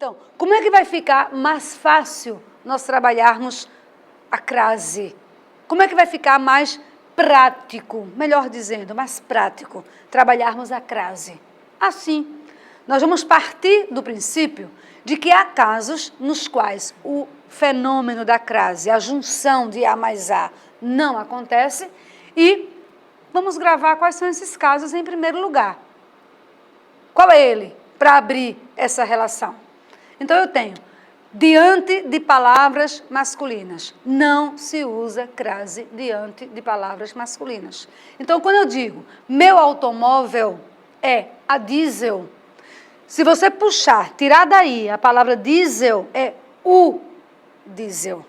Então, como é que vai ficar mais fácil nós trabalharmos a crase? Como é que vai ficar mais prático, melhor dizendo, mais prático, trabalharmos a crase? Assim, nós vamos partir do princípio de que há casos nos quais o fenômeno da crase, a junção de A mais A, não acontece e vamos gravar quais são esses casos em primeiro lugar. Qual é ele para abrir essa relação? Então eu tenho, diante de palavras masculinas, não se usa crase diante de palavras masculinas. Então quando eu digo, meu automóvel é a diesel, se você puxar, tirar daí a palavra diesel, é o diesel.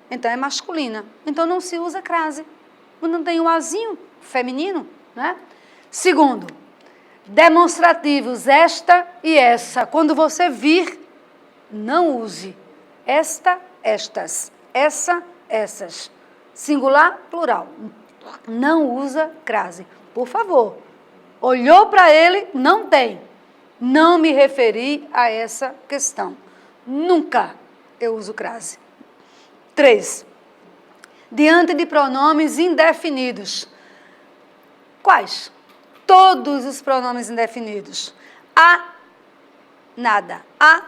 Então é masculina. Então não se usa crase. Não tem o azinho feminino, né? Segundo, demonstrativos esta e essa. Quando você vir, não use esta, estas, essa, essas. Singular, plural. Não usa crase. Por favor. Olhou para ele, não tem. Não me referi a essa questão. Nunca eu uso crase. 3. Diante de pronomes indefinidos. Quais? Todos os pronomes indefinidos. A nada, a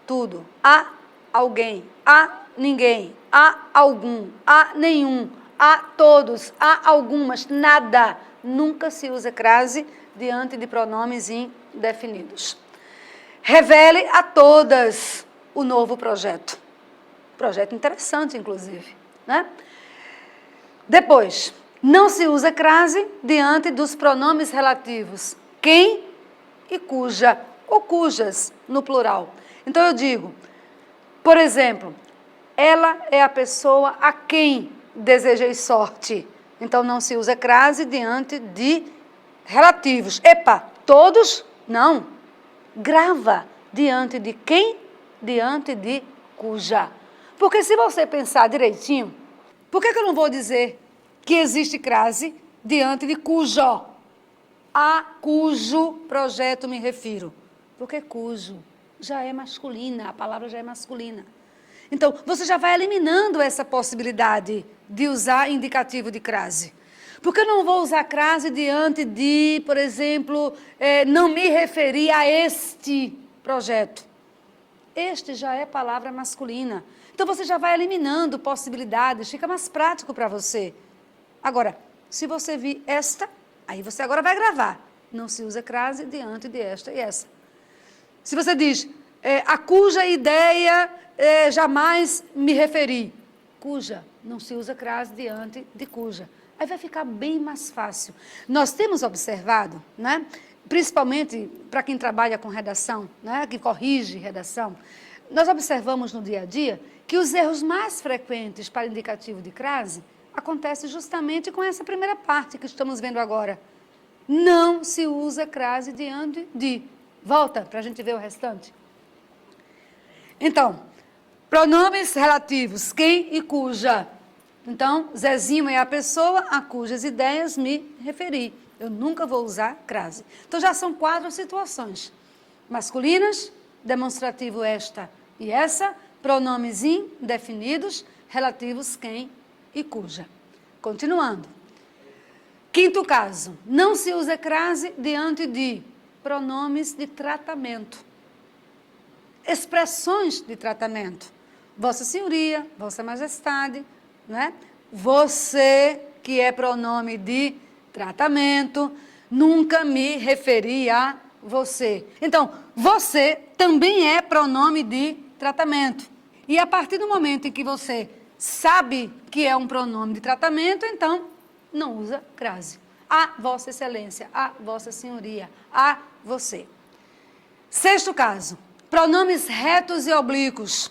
tudo, a alguém, a ninguém, a algum, a nenhum, a todos, a algumas, nada. Nunca se usa crase diante de pronomes indefinidos. Revele a todas o novo projeto. Projeto interessante, inclusive, né? Depois, não se usa crase diante dos pronomes relativos quem e cuja, ou cujas, no plural. Então eu digo, por exemplo, ela é a pessoa a quem desejei sorte. Então não se usa crase diante de relativos. Epa, todos? Não. Grava diante de quem? Diante de cuja. Porque se você pensar direitinho, por que eu não vou dizer que existe crase diante de cujo? A cujo projeto me refiro. Porque cujo já é masculina, a palavra já é masculina. Então, você já vai eliminando essa possibilidade de usar indicativo de crase. Por que eu não vou usar crase diante de, por exemplo, não me referir a este projeto? Este já é palavra masculina. Então, você já vai eliminando possibilidades, fica mais prático para você. Agora, se você vir esta, aí você agora vai gravar. Não se usa crase diante de esta e essa. Se você diz, a cuja ideia jamais me referi. Cuja, não se usa crase diante de cuja. Aí vai ficar bem mais fácil. Nós temos observado, né, principalmente para quem trabalha com redação, né, que corrige redação, nós observamos no dia a dia que os erros mais frequentes para indicativo de crase acontecem justamente com essa primeira parte que estamos vendo agora. Não se usa crase diante de. Volta para a gente ver o restante. Então, pronomes relativos, quem e cuja. Então, Zezinho é a pessoa a cujas ideias me referi. Eu nunca vou usar crase. Então, já são 4 situações. Masculinas, demonstrativo esta e essa, pronomes indefinidos, relativos quem e cuja. Continuando. 5º caso, não se usa crase diante de pronomes de tratamento. Expressões de tratamento. Vossa Senhoria, Vossa Majestade, não é? Você, que é pronome de tratamento, nunca me referi a você. Então, você também é pronome de tratamento. E a partir do momento em que você sabe que é um pronome de tratamento, então, não usa crase. A Vossa Excelência, a Vossa Senhoria, a você. 6º caso, pronomes retos e oblíquos.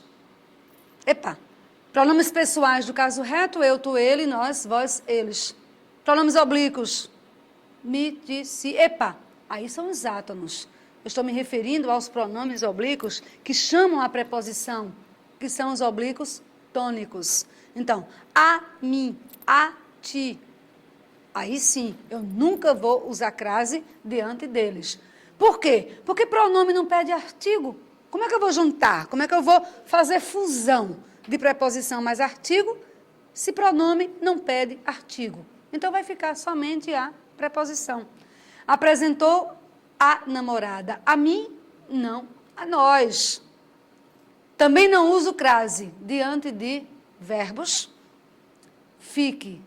Epa, pronomes pessoais do caso reto, eu, tu, ele, nós, vós, eles. Pronomes oblíquos, me, ti, si, epa, aí são os átonos. Eu estou me referindo aos pronomes oblíquos que chamam a preposição, que são os oblíquos tônicos. Então, a mim, a ti. Aí sim, eu nunca vou usar crase diante deles. Por quê? Porque pronome não pede artigo. Como é que eu vou juntar? Como é que eu vou fazer fusão de preposição mais artigo se pronome não pede artigo? Então, vai ficar somente a preposição. Apresentou a namorada. A mim, não. A nós. Também não uso crase diante de verbos. Fique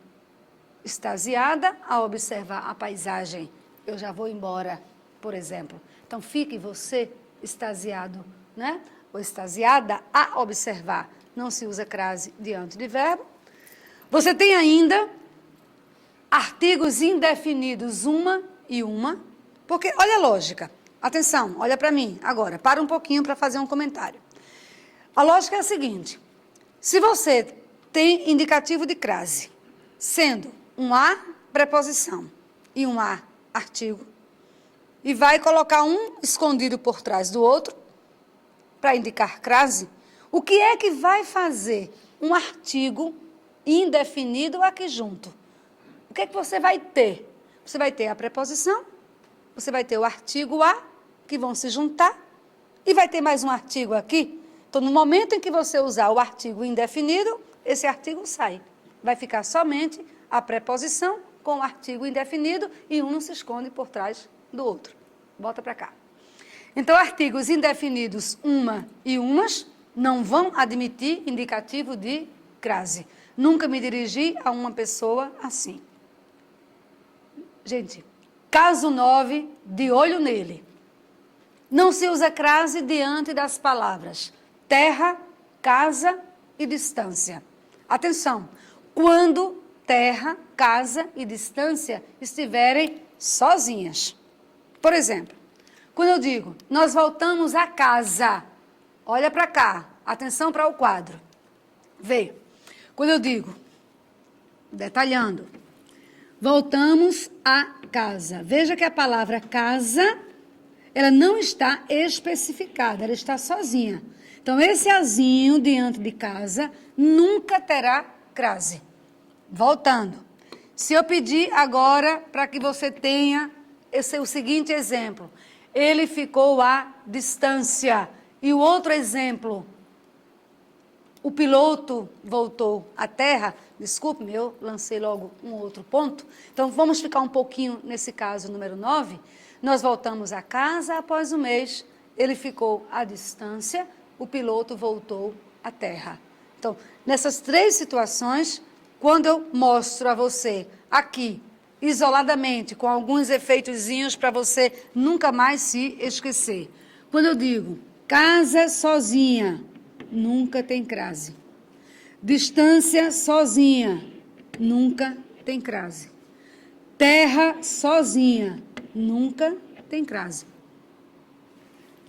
extasiada ao observar a paisagem. Eu já vou embora, por exemplo. Então, fique você extasiado, né? Ou extasiada a observar. Não se usa crase diante de verbo. Você tem ainda artigos indefinidos, uma e uma, porque, olha a lógica. Atenção, olha para mim agora. Para um pouquinho para fazer um comentário. A lógica é a seguinte. Se você tem indicativo de crase, sendo um a preposição e um a artigo, e vai colocar um escondido por trás do outro, para indicar crase, o que é que vai fazer um artigo indefinido aqui junto? O que é que você vai ter? Você vai ter a preposição, você vai ter o artigo a, que vão se juntar, e vai ter mais um artigo aqui. Então, no momento em que você usar o artigo indefinido, esse artigo sai. Vai ficar somente a preposição com o artigo indefinido e um não se esconde por trás do outro. Volta para cá. Então, artigos indefinidos, uma e umas, não vão admitir indicativo de crase. Nunca me dirigi a uma pessoa assim. Gente, caso 9, de olho nele. Não se usa crase diante das palavras terra, casa e distância. Atenção, quando terra, casa e distância estiverem sozinhas. Por exemplo, quando eu digo, nós voltamos a casa, olha para cá, atenção para o quadro. Vê, quando eu digo, detalhando, voltamos a casa. Veja que a palavra casa, ela não está especificada, ela está sozinha. Então, esse azinho diante de casa nunca terá crase. Voltando. Se eu pedir agora para que você tenha o seguinte exemplo. Ele ficou à distância. E o outro exemplo, o piloto voltou à terra. Desculpe-me, eu lancei logo um outro ponto. Então, vamos ficar um pouquinho nesse caso número 9. Nós voltamos a casa após um mês. Ele ficou à distância. O piloto voltou à terra. Então, nessas três situações, quando eu mostro a você aqui, isoladamente, com alguns efeitozinhos para você nunca mais se esquecer. Quando eu digo casa sozinha, nunca tem crase. Distância sozinha, nunca tem crase. Terra sozinha, nunca tem crase.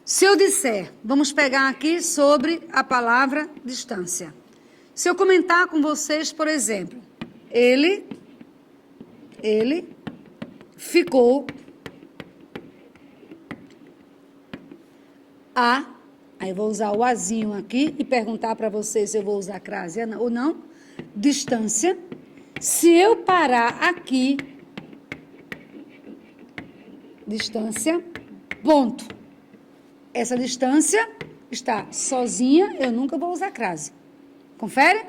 Se eu disser, vamos pegar aqui sobre a palavra distância. Se eu comentar com vocês, por exemplo, ele ficou a, aí eu vou usar o azinho aqui e perguntar para vocês se eu vou usar crase ou não, distância. Se eu parar aqui, distância, ponto. Essa distância está sozinha, eu nunca vou usar crase. Confere?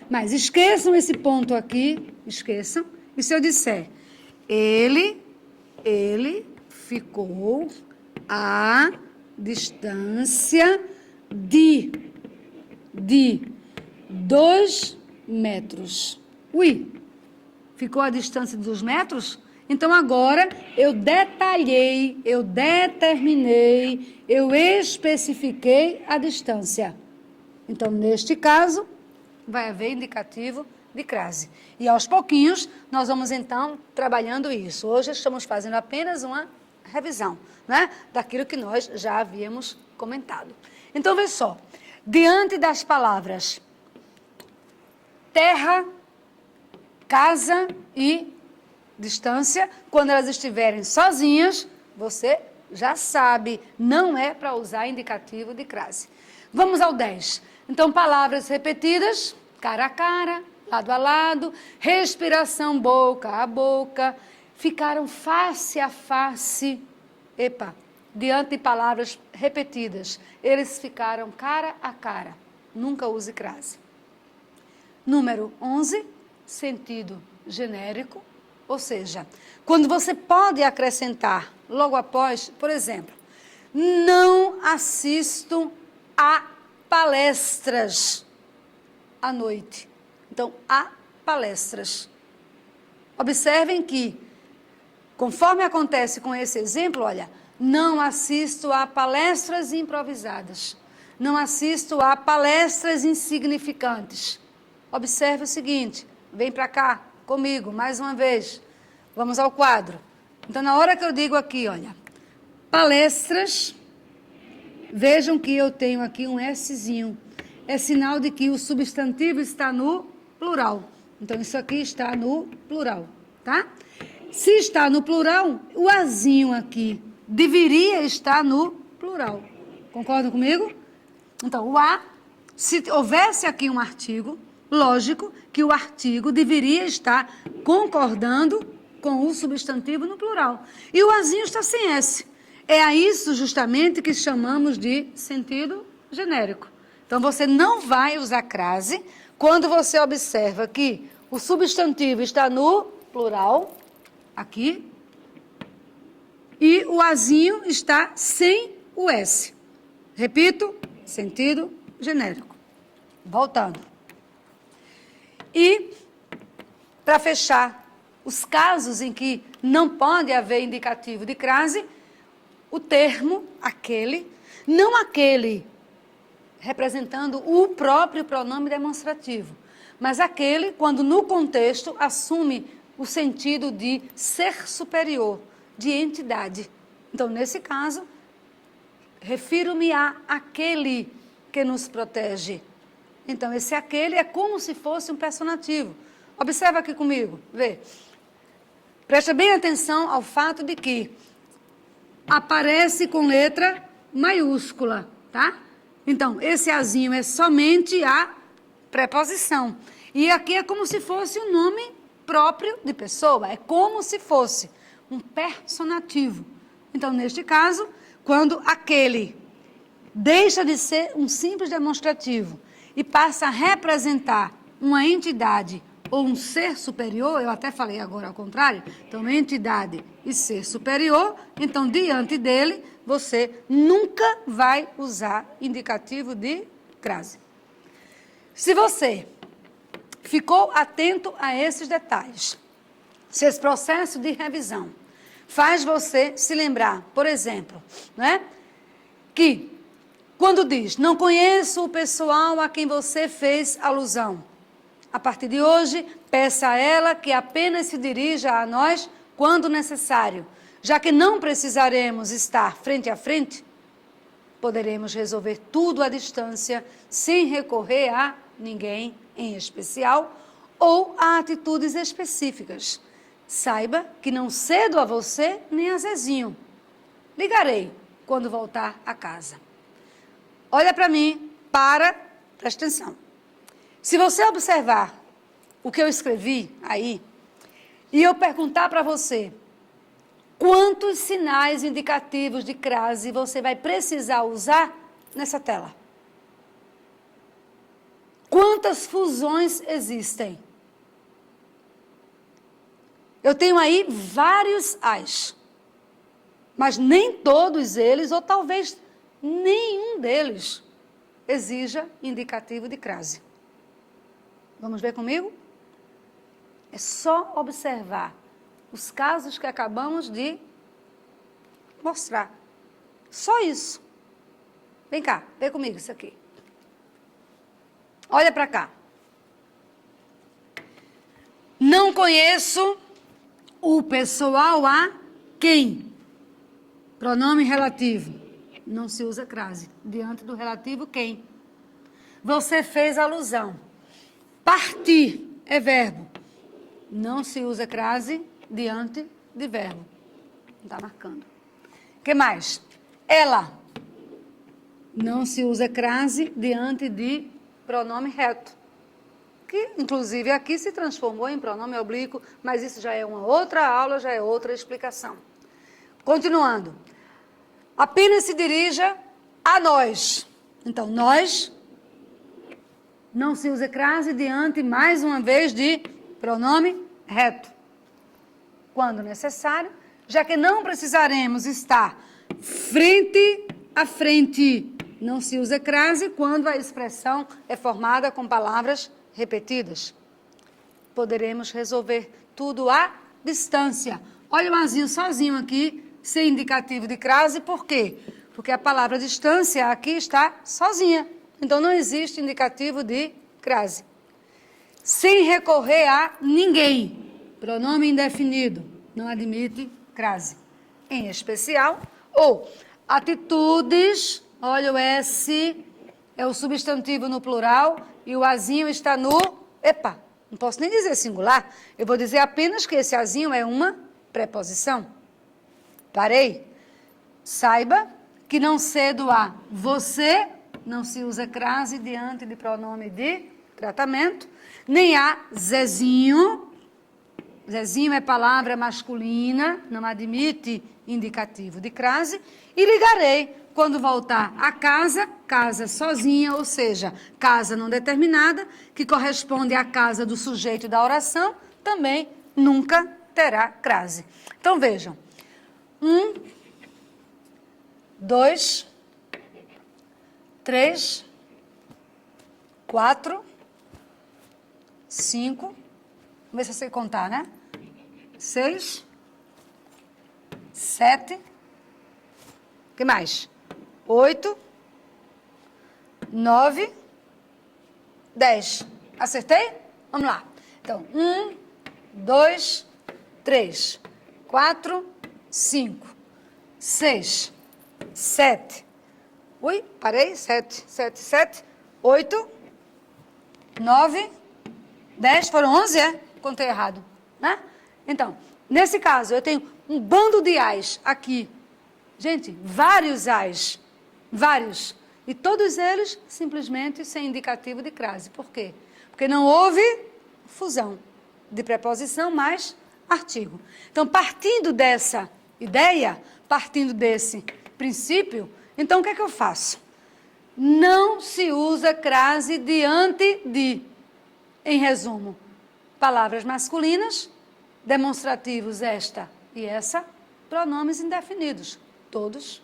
Mas esqueçam esse ponto aqui, esqueçam. E se eu disser, ele ficou a distância de 2 metros. Ui, ficou a distância de 2 metros? Então, agora, eu detalhei, eu determinei, eu especifiquei a distância. Então, neste caso, vai haver indicativo de crase. E, aos pouquinhos, nós vamos, então, trabalhando isso. Hoje, estamos fazendo apenas uma revisão, né, daquilo que nós já havíamos comentado. Então, veja só. Diante das palavras terra, casa e distância, quando elas estiverem sozinhas, você já sabe, não é para usar indicativo de crase. Vamos ao 10. Então, palavras repetidas, cara a cara, lado a lado, respiração boca a boca, ficaram face a face. Epa, diante de palavras repetidas. Eles ficaram cara a cara. Nunca use crase. Número 11, sentido genérico. Ou seja, quando você pode acrescentar logo após, por exemplo, não assisto a palestras à noite. Então, a palestras. Observem que, conforme acontece com esse exemplo, olha, não assisto a palestras improvisadas. Não assisto a palestras insignificantes. Observe o seguinte, vem para cá comigo, mais uma vez. Vamos ao quadro. Então, na hora que eu digo aqui, olha, palestras, vejam que eu tenho aqui um Szinho. É sinal de que o substantivo está no plural. Então, isso aqui está no plural, tá? Se está no plural, o azinho aqui deveria estar no plural. Concordam comigo? Então, o a, se houvesse aqui um artigo, lógico que o artigo deveria estar concordando com o substantivo no plural. E o azinho está sem S. É a isso justamente que chamamos de sentido genérico. Então, você não vai usar crase quando você observa que o substantivo está no plural, aqui, e o azinho está sem o S. Repito, sentido genérico. Voltando. E, para fechar, os casos em que não pode haver indicativo de crase, o termo, aquele, não aquele representando o próprio pronome demonstrativo, mas aquele quando no contexto assume o sentido de ser superior, de entidade. Então, nesse caso, refiro-me a aquele que nos protege. Então, esse aquele é como se fosse um personativo. Observa aqui comigo, vê. Presta bem atenção ao fato de que aparece com letra maiúscula, tá? Então, esse azinho é somente a preposição. E aqui é como se fosse um nome próprio de pessoa, é como se fosse um personativo. Então, neste caso, quando aquele deixa de ser um simples demonstrativo e passa a representar uma entidade ou um ser superior, eu até falei agora ao contrário, então entidade e ser superior, então diante dele você nunca vai usar indicativo de crase. Se você ficou atento a esses detalhes, se esse processo de revisão faz você se lembrar, por exemplo, né, que quando diz, não conheço o pessoal a quem você fez alusão, a partir de hoje, peça a ela que apenas se dirija a nós quando necessário, já que não precisaremos estar frente a frente, poderemos resolver tudo à distância, sem recorrer a ninguém em especial ou a atitudes específicas. Saiba que não cedo a você nem a Zezinho. Ligarei quando voltar a casa. Olha para mim, presta atenção. Se você observar o que eu escrevi aí, e eu perguntar para você quantos sinais indicativos de crase você vai precisar usar nessa tela. Quantas fusões existem? Eu tenho aí vários as, mas nem todos eles, ou talvez nenhum deles, exija indicativo de crase. Vamos ver comigo? É só observar os casos que acabamos de mostrar. Só isso. Vem cá, vem comigo isso aqui. Olha para cá. Não conheço o pessoal a quem? Pronome relativo. Não se usa crase. Diante do relativo, quem? Você fez alusão. Partir é verbo. Não se usa crase diante de verbo. Não está marcando. O que mais? Ela. Não se usa crase diante de pronome reto. Que, inclusive, aqui se transformou em pronome oblíquo, mas isso já é uma outra aula, já é outra explicação. Continuando. apenas se dirija a nós. Então, nós, não se usa crase diante, mais uma vez, de pronome reto. Quando necessário, já que não precisaremos estar frente a frente. Não se usa crase quando a expressão é formada com palavras repetidas. Poderemos resolver tudo à distância. Olha o azinho sozinho aqui, sem indicativo de crase, por quê? Porque a palavra distância aqui está sozinha. Então, não existe indicativo de crase. Sem recorrer a ninguém. Pronome indefinido. Não admite crase. Em especial, ou atitudes, olha o S, é o substantivo no plural, e o azinho está no... Epa, não posso nem dizer singular. Eu vou dizer apenas que esse azinho é uma preposição. Parei. Saiba que não cedo a você, não se usa crase diante de pronome de tratamento, nem a Zezinho. Zezinho é palavra masculina, não admite indicativo de crase. E ligarei quando voltar a casa, casa sozinha, ou seja, casa não determinada, que corresponde à casa do sujeito da oração, também nunca terá crase. Então, vejam. 1, 2, 3, 4, 5. Vamos ver se eu sei contar, né? 6, 7. O que mais? 8, 9, 10. Acertei? Vamos lá. Então, 1, 2, 3, 4, 5, 6, 7. Ui, parei. 7, 8, 9, 10. Foram 11, é? Contei errado, né? Então, nesse caso, eu tenho um bando de ais aqui. Gente, vários ais. Vários. E todos eles simplesmente sem indicativo de crase. Por quê? Porque não houve fusão de preposição mais artigo. Então, partindo dessa ideia, partindo desse princípio, então o que é que eu faço? Não se usa crase diante de, em resumo, palavras masculinas, demonstrativos esta e essa, pronomes indefinidos, todos.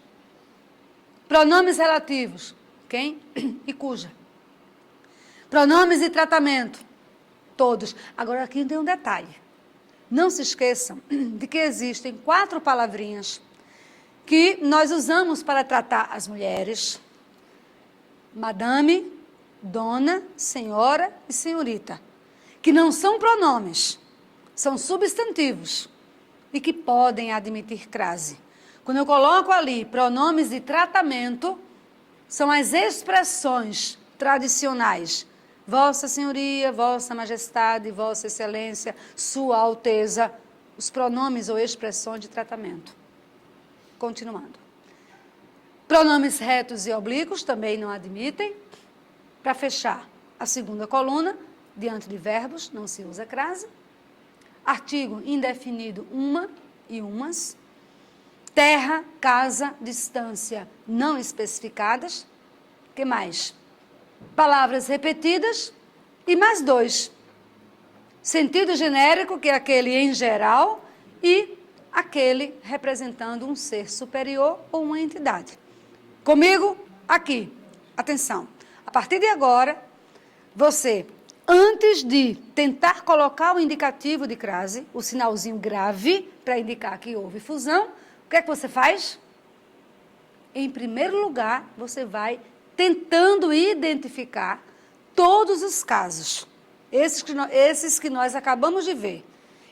Pronomes relativos, quem e cuja. Pronomes de tratamento, todos. Agora aqui tem um detalhe. Não se esqueçam de que existem 4 palavrinhas que nós usamos para tratar as mulheres. Madame, dona, senhora e senhorita. Que não são pronomes, são substantivos e que podem admitir crase. Quando eu coloco ali pronomes de tratamento, são as expressões tradicionais. Vossa Senhoria, Vossa Majestade, Vossa Excelência, Sua Alteza, os pronomes ou expressões de tratamento. Continuando. Pronomes retos e oblíquos também não admitem. Para fechar a segunda coluna, diante de verbos, não se usa crase. Artigo indefinido, uma e umas. Terra, casa, distância, não especificadas. O que mais? Palavras repetidas e mais 2. Sentido genérico, que é aquele em geral, e aquele representando um ser superior ou uma entidade. Comigo, aqui. Atenção. A partir de agora, você, antes de tentar colocar o indicativo de crase, o sinalzinho grave, para indicar que houve fusão, o que é que você faz? Em primeiro lugar, você vai tentando identificar todos os casos, esses que nós acabamos de ver,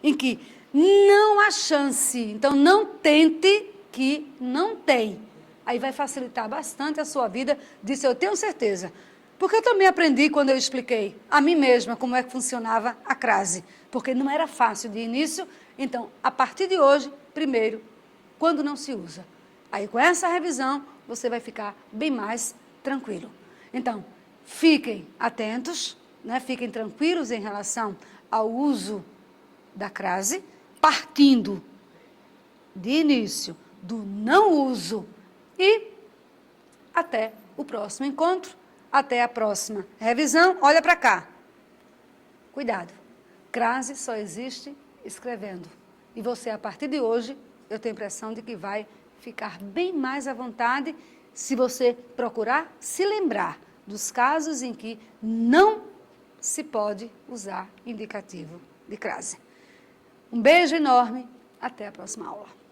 em que não há chance, então não tente que não tem. Aí vai facilitar bastante a sua vida, disso eu tenho certeza. Porque eu também aprendi quando eu expliquei a mim mesma como é que funcionava a crase, porque não era fácil de início, então, a partir de hoje, primeiro, quando não se usa. Aí, com essa revisão, você vai ficar bem mais tranquilo. Então, fiquem atentos, né? Fiquem tranquilos em relação ao uso da crase, partindo de início do não uso E até o próximo encontro, até a próxima revisão. Olha para cá. Cuidado. Crase só existe escrevendo. E você, a partir de hoje, eu tenho a impressão de que vai ficar bem mais à vontade se você procurar se lembrar dos casos em que não se pode usar indicativo de crase. Um beijo enorme, até a próxima aula.